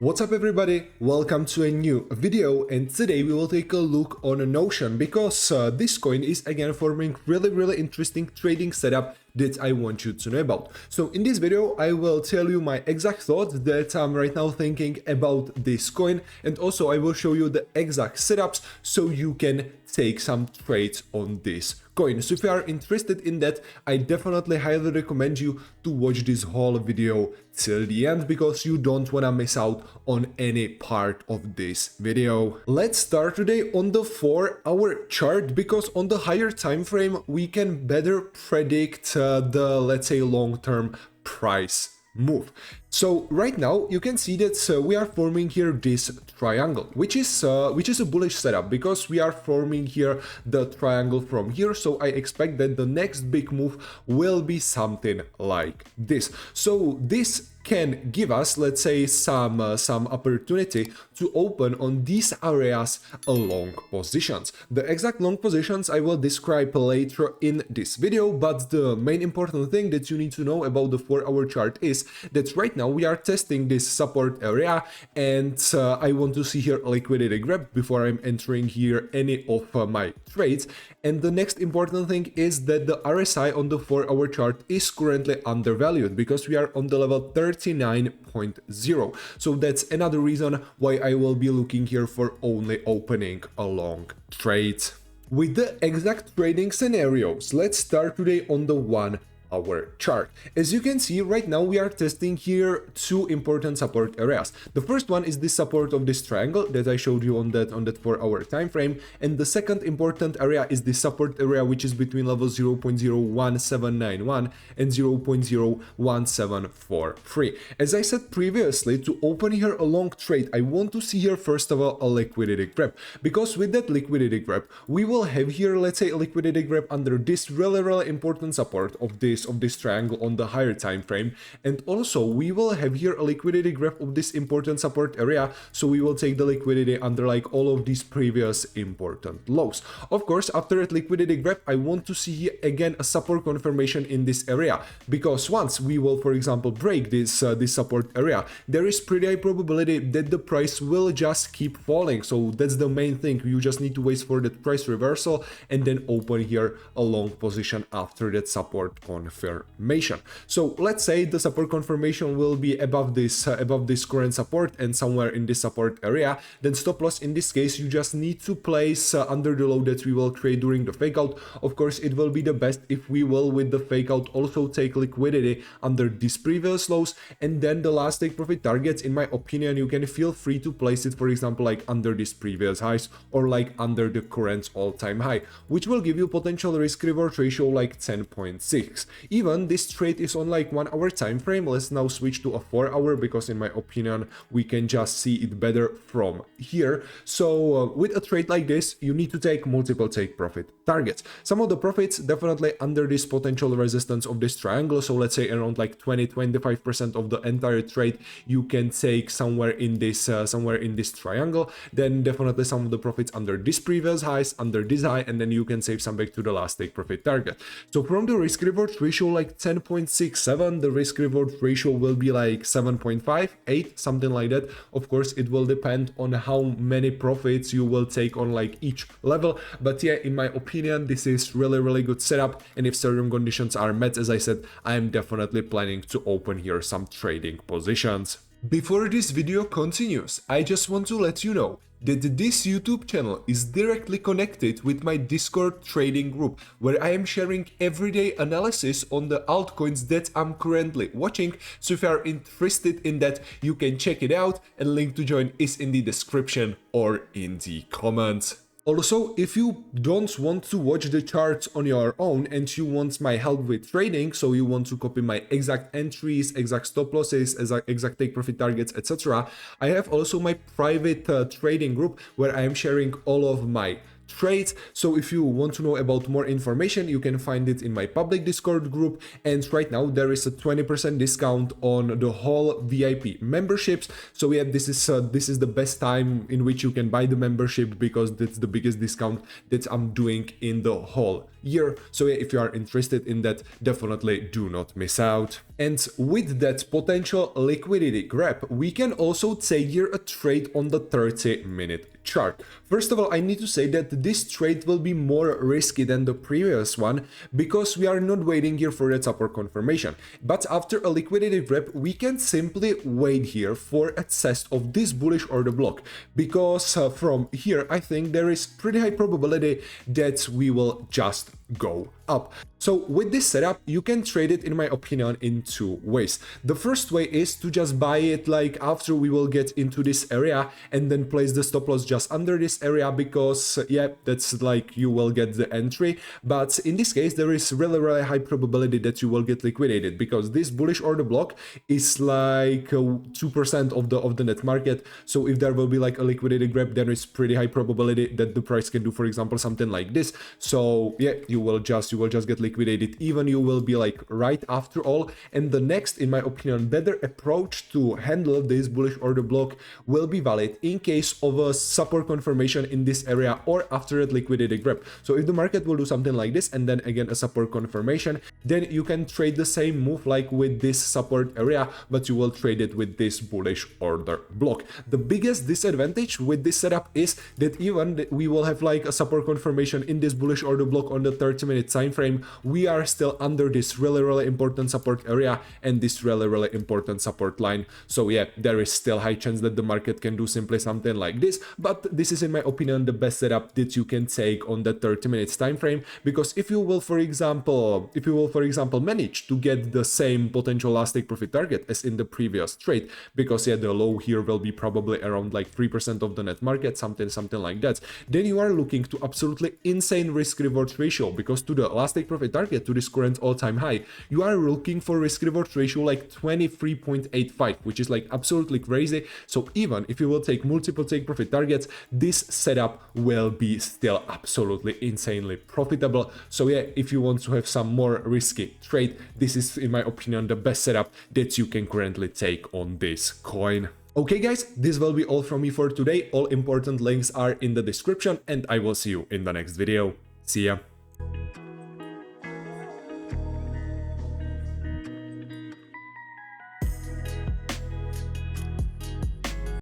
What's up everybody, welcome to a new video, and today we will take a look on a Notion because this coin is again forming really interesting trading setup that I want you to know about. So in this video I will tell you my exact thoughts that I'm right now thinking about this coin, and also I will show you the exact setups so you can take some trades on this coin. So if you are interested in that, I definitely highly recommend you to watch this whole video till the end because you don't want to miss out on any part of this video. Let's start today on the 4-hour chart because on the higher time frame we can better predict the, let's say, long-term price move. So right now you can see that we are forming here this triangle, which is a bullish setup because we are forming here the triangle from here. So I expect that the next big move will be something like this. So this can give us, let's say, some opportunity to open on these areas long positions. The exact long positions I will describe later in this video, but the main important thing that you need to know about the 4-hour chart is that right now we are testing this support area, and I want to see here a liquidity grab before I'm entering here any of my trades. And the next important thing is that the RSI on the 4-hour chart is currently undervalued because we are on the level 39.0. So that's another reason why I will be looking here for only opening a long trade. With the exact trading scenarios, let's start today on the 1-hour chart. As you can see right now we are testing here two important support areas. The first one is the support of this triangle that I showed you on that 4-hour time frame, and the second important area is the support area which is between level 0.01791 and 0.01743. As I said previously, to open here a long trade I want to see here first of all a liquidity grab, because with that liquidity grab we will have here, let's say, a liquidity grab under this really important support of this triangle on the higher time frame, and also we will have here a liquidity grab of this important support area, so we will take the liquidity under like all of these previous important lows. Of course, after that liquidity grab I want to see again a support confirmation in this area, because once we will, for example, break this support area, there is pretty high probability that the price will just keep falling. So that's the main thing, you just need to wait for that price reversal and then open here a long position after that support confirmation. So let's say the support confirmation will be above this current support and somewhere in this support area, then stop loss in this case you just need to place under the low that we will create during the fake out. Of course, it will be the best if we will with the fake out also take liquidity under these previous lows, and then the last take profit targets, in my opinion, you can feel free to place it, for example, like under these previous highs or like under the current all-time high, which will give you potential risk reward ratio like 10.6. Even this trade is on like 1-hour time frame. Let's now switch to a 4-hour because in my opinion we can just see it better from here. So with a trade like this you need to take multiple take profit targets. Some of the profits definitely under this potential resistance of this triangle, so let's say around like 20-25% of the entire trade you can take somewhere in this triangle. Then definitely some of the profits under this previous highs, under this high, and then you can save some back to the last take profit target. So from the risk reward ratio like 10.67, the risk reward ratio will be like 7.5, 8, something like that. Of course it will depend on how many profits you will take on like each level, but yeah, in my opinion this is really good setup, and if certain conditions are met, as I said, I am definitely planning to open here some trading positions. Before this video continues, I just want to let you know that this YouTube channel is directly connected with my Discord trading group, where I am sharing everyday analysis on the altcoins that I'm currently watching. So if you are interested in that, you can check it out, and link to join is in the description or in the comments. Also, if you don't want to watch the charts on your own and you want my help with trading, so you want to copy my exact entries, exact stop losses, exact take profit targets, etc., I have also my private trading group where I am sharing all of my trades. So if you want to know about more information, you can find it in my public Discord group, and right now there is a 20% discount on the whole VIP memberships. So yeah, this is the best time in which you can buy the membership, because that's the biggest discount that I'm doing in the whole year. So yeah, if you are interested in that, definitely do not miss out. And with that potential liquidity grab, we can also take here a trade on the 30-minute chart. First of all, I need to say that this trade will be more risky than the previous one because we are not waiting here for that support confirmation. But after a liquidity grab, we can simply wait here for a test of this bullish order block, because from here I think there is pretty high probability that we will just go up. So with this setup, you can trade it, in my opinion, in two ways. The first way is to just buy it like after we will get into this area and then place the stop loss just under this area, because yeah, that's like you will get the entry. But in this case, there is really high probability that you will get liquidated, because this bullish order block is like 2% of the net market. So if there will be like a liquidity grab, then it's pretty high probability that the price can do, for example, something like this. So yeah, you will just get liquidated, even you will be like right after all. And the next, in my opinion, better approach to handle this bullish order block will be valid in case of a support confirmation in this area or after that liquidity grab. So if the market will do something like this and then again a support confirmation, then you can trade the same move like with this support area, but you will trade it with this bullish order block. The biggest disadvantage with this setup is that even we will have like a support confirmation in this bullish order block on the 30-minute time frame, we are still under this really important support area and this really important support line. So yeah, there is still high chance that the market can do simply something like this, but this is, in my opinion, the best setup that you can take on the 30 minutes time frame, because if you will for example manage to get the same potential last take profit target as in the previous trade, because yeah, the low here will be probably around like 3% of the net market, something like that, then you are looking to absolutely insane risk reward ratio, because to the last take profit target, to this current all-time high, you are looking for risk reward ratio like 23.85, which is like absolutely crazy. So even if you will take multiple take profit targets, this setup will be still absolutely insanely profitable. So yeah, if you want to have some more risky trade, this is, in my opinion, the best setup that you can currently take on this coin. Okay guys, this will be all from me for today. All important links are in the description and I will see you in the next video. See ya.